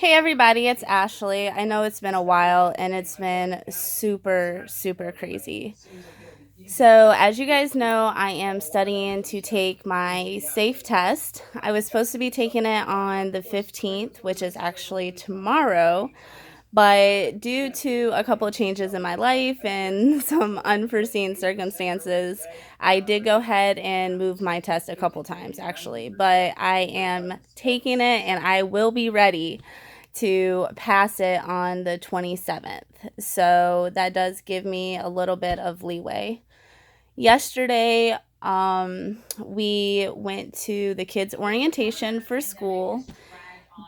Hey everybody, it's Ashley. I know it's been a while and it's been super, super crazy. So, as you guys know, I am studying to take my SAFE test. I was supposed to be taking it on the 15th, which is actually tomorrow, but due to a couple of changes in my life and some unforeseen circumstances, I did go ahead and move my test a couple times actually. But I am taking it and I will be ready to pass it on the 27th. So that does give me a little bit of leeway. Yesterday, we went to the kids' orientation for school.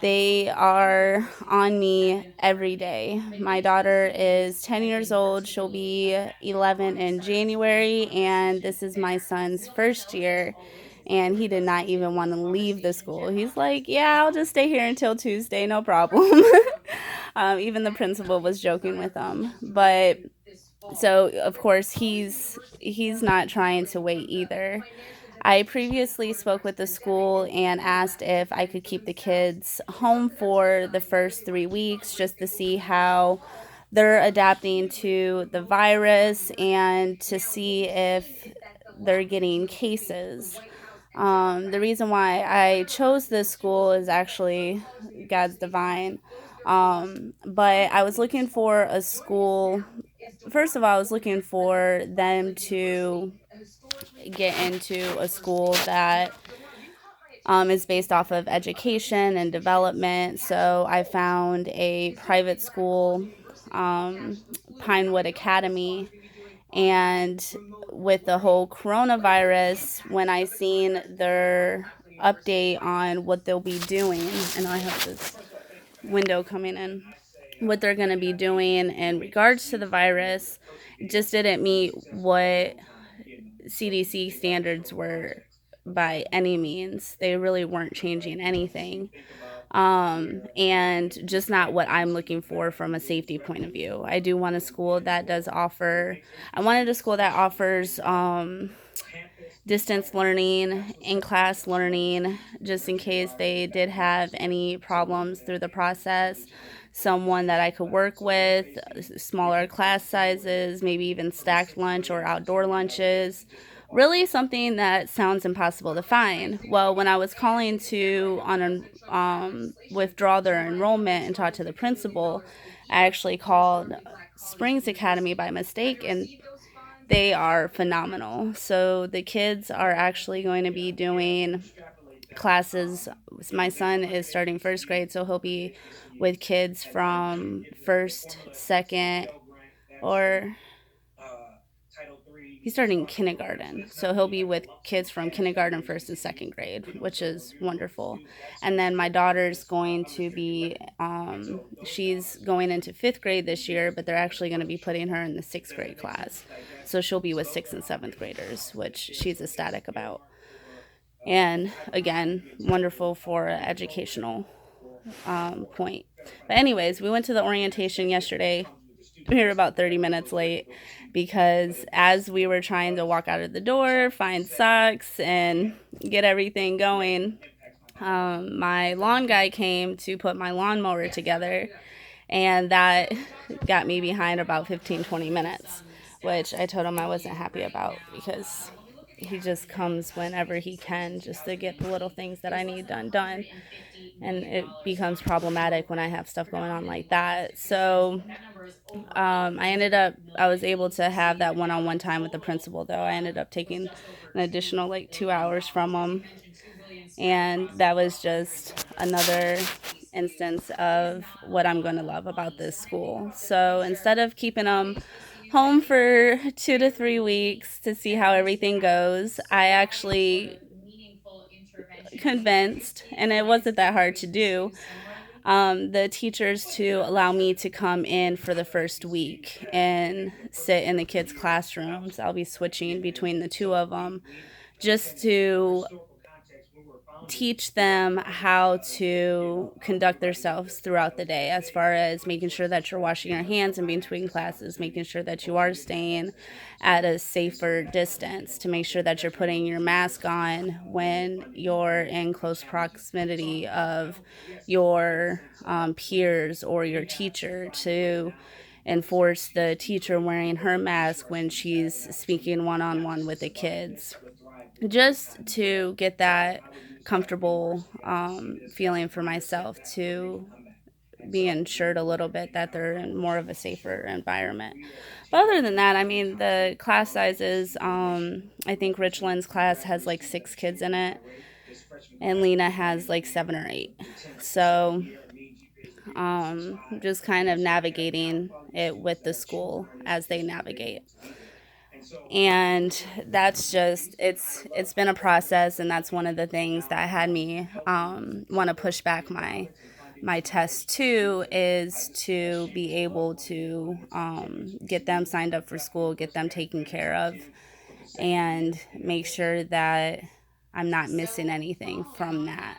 They are on me every day. My daughter is 10 years old. She'll be 11 in January, and this is my son's first year. And he did not even want to leave the school. He's like, "Yeah, I'll just stay here until Tuesday, no problem." Even the principal was joking with him. But so of course he's not trying to wait either. I previously spoke with the school and asked if I could keep the kids home for the first 3 weeks just to see how they're adapting to the virus and to see if they're getting cases. The reason why I chose this school is actually God's divine. But I was looking for a school. First of all, I was looking for them to get into a school that is based off of education and development. So I found a private school, um, Pinewood Academy. And with the whole coronavirus, when I seen their update on what they'll be doing, and I have this window coming in, what they're going to be doing in regards to the virus, just didn't meet what CDC standards were by any means. They really weren't changing anything. And just not what I'm looking for from a safety point of view. I do want a school that does offer, I wanted a school that offers distance learning, in class learning, just in case they did have any problems through the process. Someone that I could work with, smaller class sizes, maybe even stacked lunch or outdoor lunches. Really something that sounds impossible to find. Well, when I was calling to withdraw their enrollment and talk to the principal, I actually called Springs Academy by mistake, and they are phenomenal. So the kids are actually going to be doing classes. My son is starting first grade, so he'll be with kids from first, second, or he's starting kindergarten. So he'll be with kids from kindergarten, first, and second grade, which is wonderful. And then my daughter's going to be, she's going into fifth grade this year, but they're actually going to be putting her in the sixth grade class. So she'll be with sixth and seventh graders, which she's ecstatic about. And again, wonderful for an educational point. But, anyways, we went to the orientation yesterday. We were about 30 minutes late because as we were trying to walk out of the door, find socks, and get everything going, my lawn guy came to put my lawnmower together, and that got me behind about 15-20 minutes, which I told him I wasn't happy about because he just comes whenever he can just to get the little things that I need done. And it becomes problematic when I have stuff going on like that. So I was able to have that one on one time with the principal, though. I ended up taking an additional like 2 hours from him. And that was just another instance of what I'm going to love about this school. So instead of keeping them home for 2 to 3 weeks to see how everything goes, I actually convinced, and it wasn't that hard to do, the teachers to allow me to come in for the first week and sit in the kids' classrooms. I'll be switching between the two of them just to teach them how to conduct themselves throughout the day, as far as making sure that you're washing your hands in between classes, making sure that you are staying at a safer distance, to make sure that you're putting your mask on when you're in close proximity of your peers or your teacher, to enforce the teacher wearing her mask when she's speaking one-on-one with the kids, just to get that comfortable feeling for myself, to be ensured a little bit that they're in more of a safer environment. But other than that, I mean, the class sizes, I think Richland's class has like 6 kids in it, and Lena has like 7 or 8. So just kind of navigating it with the school as they navigate. And that's just, it's been a process, and that's one of the things that had me want to push back my test too, is to be able to get them signed up for school, get them taken care of, and make sure that I'm not missing anything from that.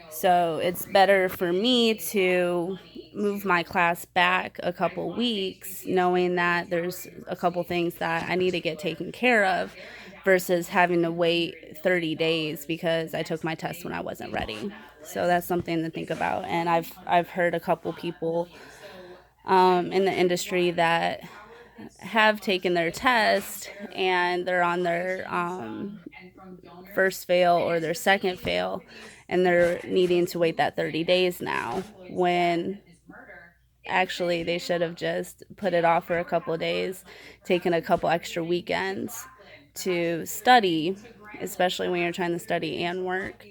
So it's better for me to move my class back a couple weeks, knowing that there's a couple things that I need to get taken care of, versus having to wait 30 days because I took my test when I wasn't ready. So that's something to think about. And I've heard a couple people in the industry that have taken their test and they're on their first fail or their second fail, and they're needing to wait that 30 days now, when actually they should have just put it off for a couple of days, taken a couple extra weekends to study, especially when you're trying to study and work,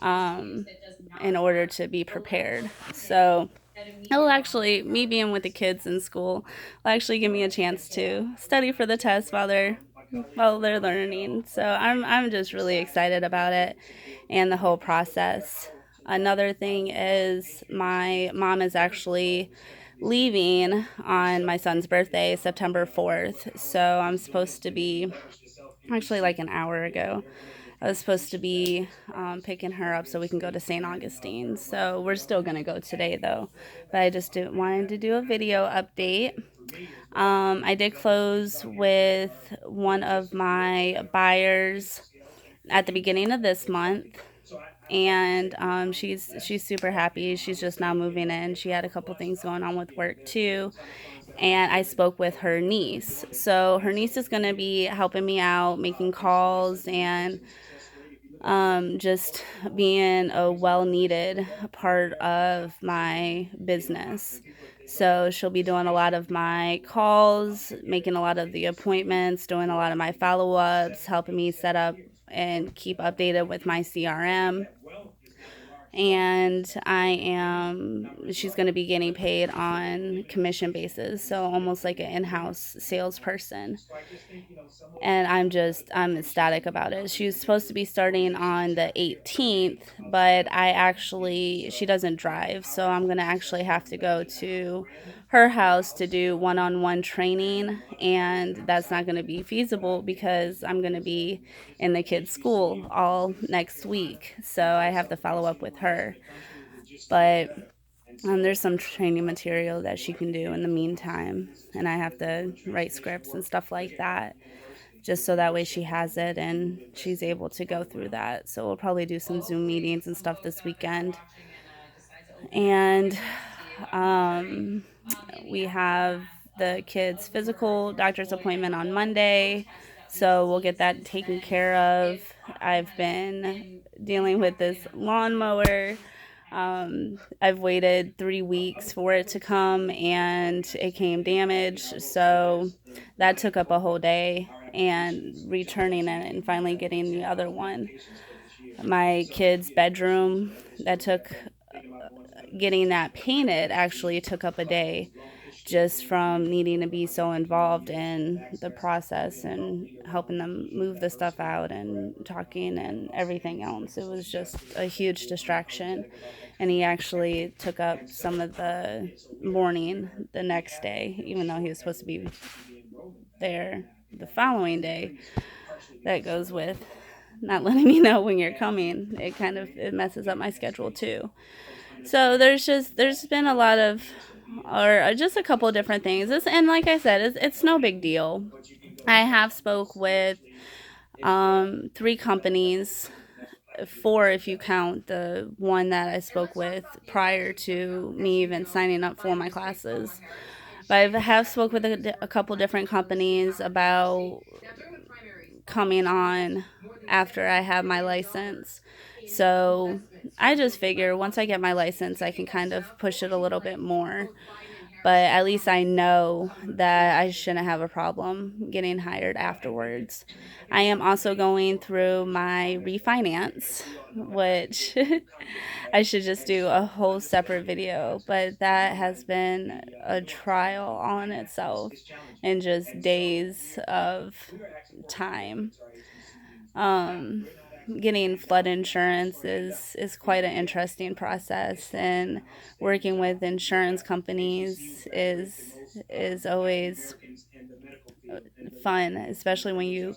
um, in order to be prepared. So it'll actually, me being with the kids in school, will actually give me a chance to study for the test while they're learning. So I'm just really excited about it and the whole process. Another thing is my mom is actually leaving on my son's birthday, September 4th. So I'm supposed to be, actually like an hour ago, I was supposed to be picking her up so we can go to St. Augustine. So we're still going to go today though. But I just wanted to do a video update. I did close with one of my buyers at the beginning of this month, and she's super happy. She's just now moving in. She had a couple things going on with work too, and I spoke with her niece. So her niece is going to be helping me out, making calls, and just being a well needed part of my business. So she'll be doing a lot of my calls, making a lot of the appointments, doing a lot of my follow ups, helping me set up and keep updated with my CRM. And she's going to be getting paid on commission basis, so almost like an in-house salesperson. And I'm ecstatic about it. She was supposed to be starting on the 18th, but she doesn't drive, so I'm going to actually have to go to her house to do one-on-one training, and that's not going to be feasible because I'm going to be in the kids' school all next week, so I have to follow up with her. But there's some training material that she can do in the meantime, and I have to write scripts and stuff like that, just so that way she has it and she's able to go through that. So we'll probably do some Zoom meetings and stuff this weekend. And we have the kids' physical doctor's appointment on Monday, so we'll get that taken care of. I've been dealing with this lawnmower. I've waited 3 weeks for it to come, and it came damaged, so that took up a whole day, and returning it and finally getting the other one. My kid's bedroom, that took getting that painted, actually took up a day, just from needing to be so involved in the process and helping them move the stuff out and talking and everything else. It was just a huge distraction. And he actually took up some of the morning the next day, even though he was supposed to be there the following day. That goes with not letting me know when you're coming, it messes up my schedule too. So there's been a lot of, or just a couple of different things. And like I said, it's no big deal. I have spoke with 3 companies, 4 if you count the one that I spoke with prior to me even signing up for my classes. But I have spoke with a couple different companies about coming on after I have my license. So I just figure once I get my license, I can kind of push it a little bit more. But at least I know that I shouldn't have a problem getting hired afterwards. I am also going through my refinance, which I should just do a whole separate video, but that has been a trial on itself and just days of time. Um, Getting flood insurance is quite an interesting process, and working with insurance companies is always fun, especially when you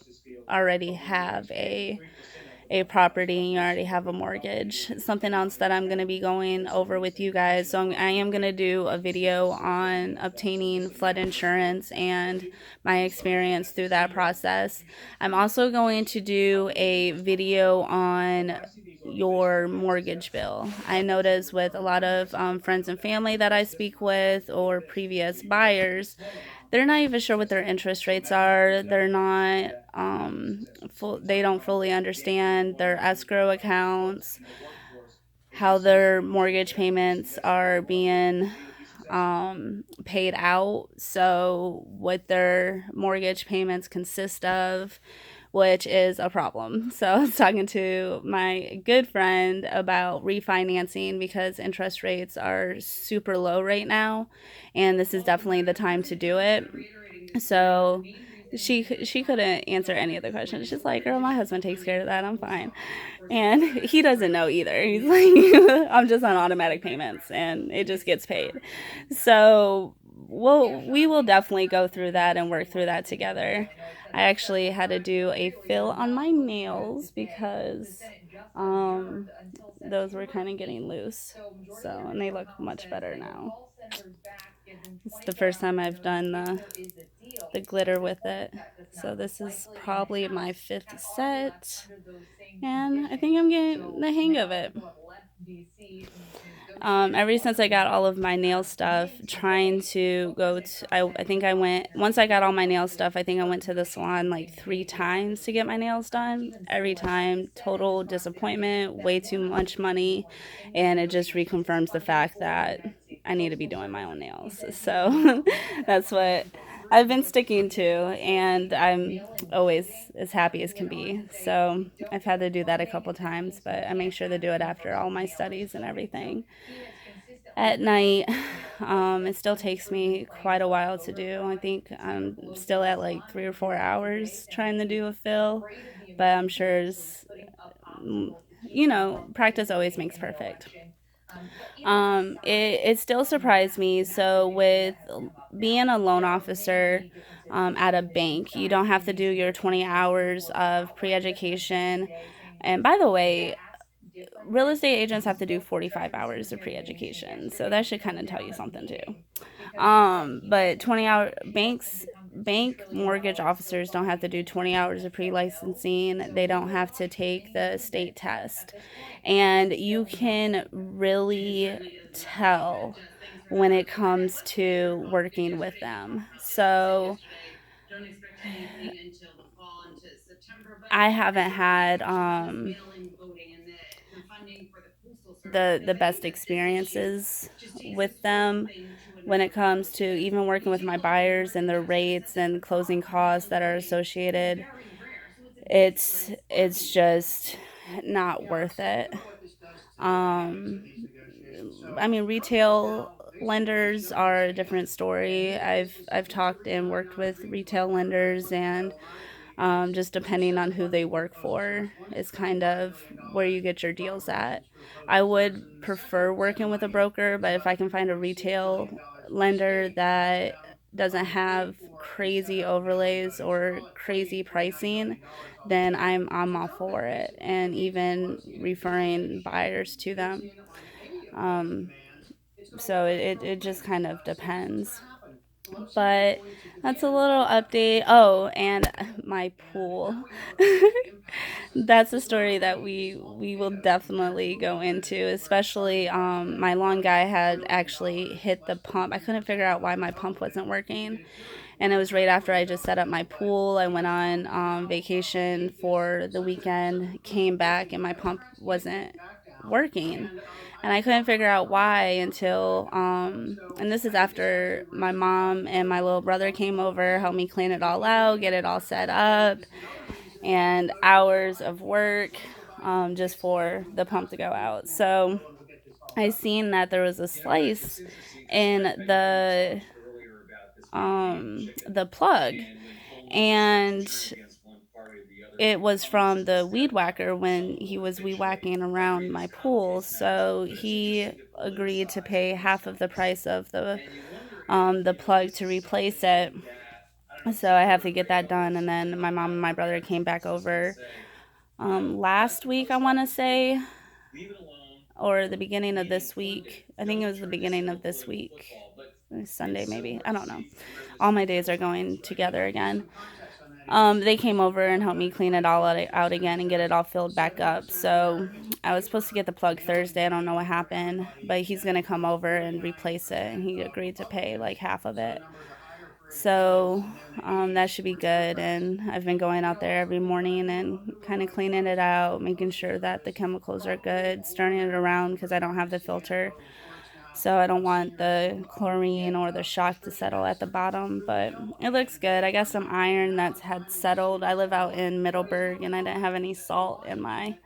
already have a property and you already have a mortgage. Something else that I'm going to be going over with you guys. So I am going to do a video on obtaining flood insurance and my experience through that process. I'm also going to do a video on your mortgage bill. I notice with a lot of friends and family that I speak with or previous buyers, they're not even sure what their interest rates are. They're not they don't fully understand their escrow accounts, how their mortgage payments are being paid out. So what their mortgage payments consist of, which is a problem. So I was talking to my good friend about refinancing because interest rates are super low right now, and this is definitely the time to do it. So she couldn't answer any of the questions. She's like, "Girl, my husband takes care of that. I'm fine." And he doesn't know either. He's like, "I'm just on automatic payments, and it just gets paid." So we will definitely go through that and work through that together. I actually had to do a fill on my nails because um, those were kind of getting loose. So, and they look much better now. It's the first time I've done the glitter with it. So this is probably my 5th set, and I think I'm getting the hang of it. Ever since I got all of my nail stuff, trying to go to, I think I went, once I got all my nail stuff, I think I went to the salon like 3 times to get my nails done. Every time, total disappointment, way too much money, and it just reconfirms the fact that I need to be doing my own nails. So that's what I've been sticking to, and I'm always as happy as can be. So I've had to do that a couple times, but I make sure to do it after all my studies and everything. At night, it still takes me quite a while to do. I think I'm still at like 3 or 4 hours trying to do a fill, but I'm sure practice always makes perfect. It still surprised me. So with being a loan officer at a bank, you don't have to do your 20 hours of pre-education. And by the way, real estate agents have to do 45 hours of pre-education. So that should kind of tell you something too. But 20-hour bank mortgage officers don't have to do 20 hours of pre-licensing. They don't have to take the state test. And you can really tell when it comes to working with them. So I haven't had the best experiences with them when it comes to even working with my buyers and their rates and closing costs that are associated. It's just not worth it. Um, I mean, retail lenders are a different story. I've talked and worked with retail lenders, and just depending on who they work for is kind of where you get your deals at. I would prefer working with a broker, but if I can find a retail lender that doesn't have crazy overlays or crazy pricing, then I'm all for it, and even referring buyers to them. Um, so it just kind of depends. But that's a little update. Oh, and my pool. That's a story that we will definitely go into, especially my lawn guy had actually hit the pump. I couldn't figure out why my pump wasn't working, and it was right after I just set up my pool. I went on vacation for the weekend, came back, and my pump wasn't working. And I couldn't figure out why until, and this is after my mom and my little brother came over, helped me clean it all out, get it all set up, and hours of work just for the pump to go out. So I seen that there was a slice in the plug, and it was from the weed whacker when he was weed whacking around my pool. So he agreed to pay half of the price of the plug to replace it. So I have to get that done, and then my mom and my brother came back over last week, I want to say, or the beginning of this week. I think it was the beginning of this week. Sunday, maybe. I don't know. All my days are going together again. They came over and helped me clean it all out again and get it all filled back up. So I was supposed to get the plug Thursday. I don't know what happened, but he's going to come over and replace it, and he agreed to pay like half of it. So that should be good. And I've been going out there every morning and kind of cleaning it out, making sure that the chemicals are good, stirring it around because I don't have the filter. So I don't want the chlorine or the shock to settle at the bottom, but it looks good. I got some iron that's had settled. I live out in Middleburg and I didn't have any salt in my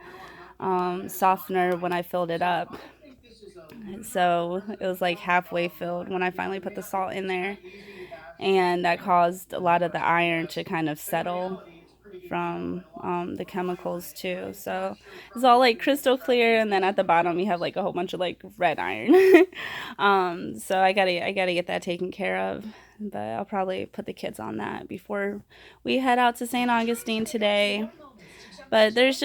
softener when I filled it up. So it was like halfway filled when I finally put the salt in there, and that caused a lot of the iron to kind of settle from the chemicals too. So it's all like crystal clear, and then at the bottom you have like a whole bunch of like red iron. So I gotta get that taken care of. But I'll probably put the kids on that before we head out to St. Augustine today. But there's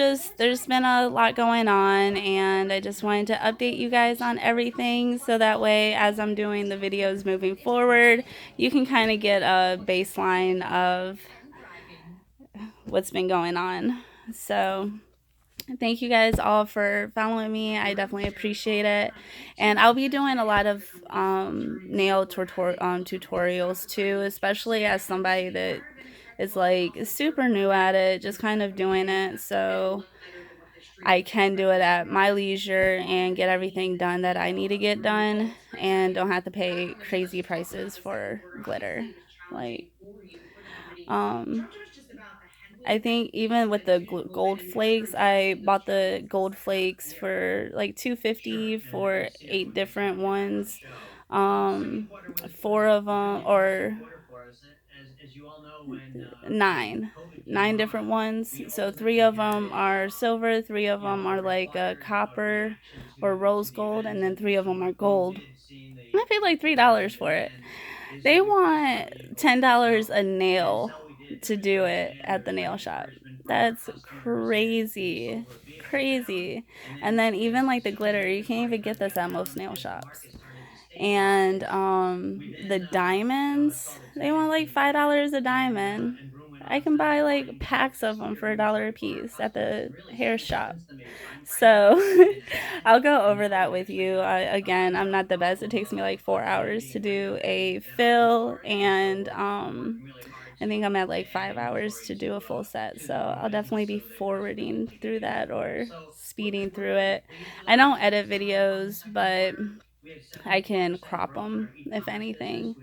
been a lot going on, and I just wanted to update you guys on everything so that way as I'm doing the videos moving forward, you can kind of get a baseline of what's been going on. So thank you guys all for following me. I definitely appreciate it. And I'll be doing a lot of nail tutorials too, especially as somebody that is like super new at it, just kind of doing it. So I can do it at my leisure and get everything done that I need to get done and don't have to pay crazy prices for glitter. Like, um, I think even with the gold flakes, I bought the gold flakes for like 250 for 8 different ones. Um, four of them, or nine different ones. So three of them are silver, three of them are like copper or rose gold, and then three of them are gold. I paid like $3 for it. They want $10 a nail to do it at the nail shop. That's crazy. Crazy. And then even like the glitter, you can't even get this at most nail shops. And the diamonds, they want like $5 a diamond. I can buy like packs of them for $1 a piece at the hair shop. So I'll go over that with you. Again, I'm not the best. It takes me like 4 hours to do a fill, and I think I'm at like 5 hours to do a full set. So I'll definitely be forwarding through that or speeding through it. I don't edit videos, but I can crop them if anything.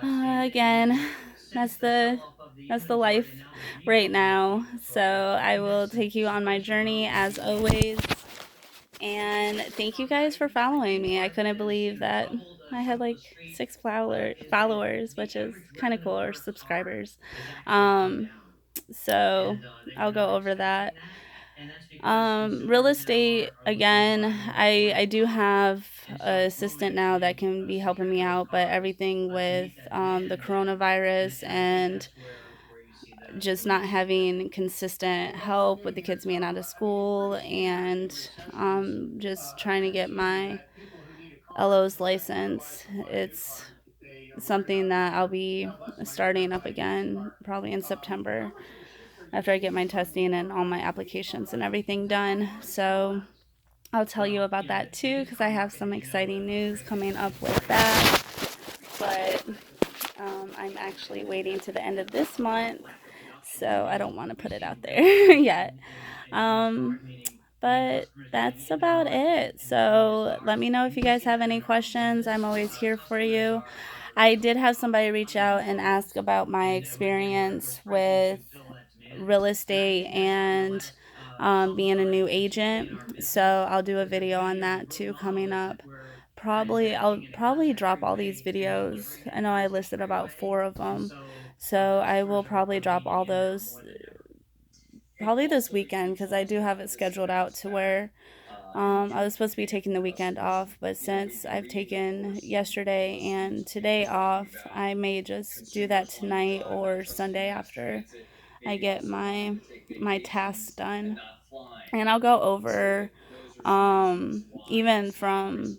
Again, that's the life right now. So I will take you on my journey as always. And thank you guys for following me. I couldn't believe that I had like 6 followers, which is kind of cool, or subscribers. So I'll go over that. Real estate, again, I do have an assistant now that can be helping me out, but everything with the coronavirus and just not having consistent help with the kids being out of school and just trying to get my LO's license. It's something that I'll be starting up again probably in September after I get my testing and all my applications and everything done. So I'll tell you about that too because I have some exciting news coming up with that. But I'm actually waiting to the end of this month, so I don't want to put it out there yet. Um, but that's about it. So let me know if you guys have any questions. I'm always here for you. I did have somebody reach out and ask about my experience with real estate and being a new agent. So I'll do a video on that too coming up. I'll probably drop all these videos. I know I listed about 4 of them. So I will probably drop all those probably this weekend because I do have it scheduled out to where I was supposed to be taking the weekend off, but since I've taken yesterday and today off, I may just do that tonight or Sunday after I get my tasks done. And I'll go over even from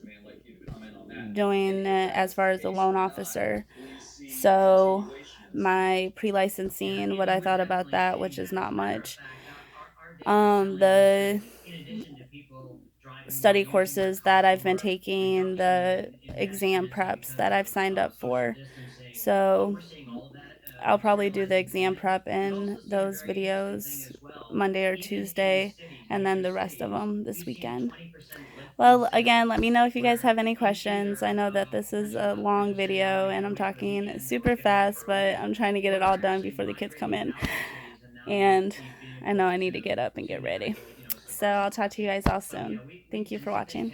doing it as far as the loan officer. So my pre-licensing, what I thought about that, which is not much. The study courses that I've been taking, the exam preps that I've signed up for. So I'll probably do the exam prep in those videos Monday or Tuesday, and then the rest of them this weekend. Well, again, let me know if you guys have any questions. I know that this is a long video and I'm talking super fast, but I'm trying to get it all done before the kids come in. And I know I need to get up and get ready. So I'll talk to you guys all soon. Thank you for watching.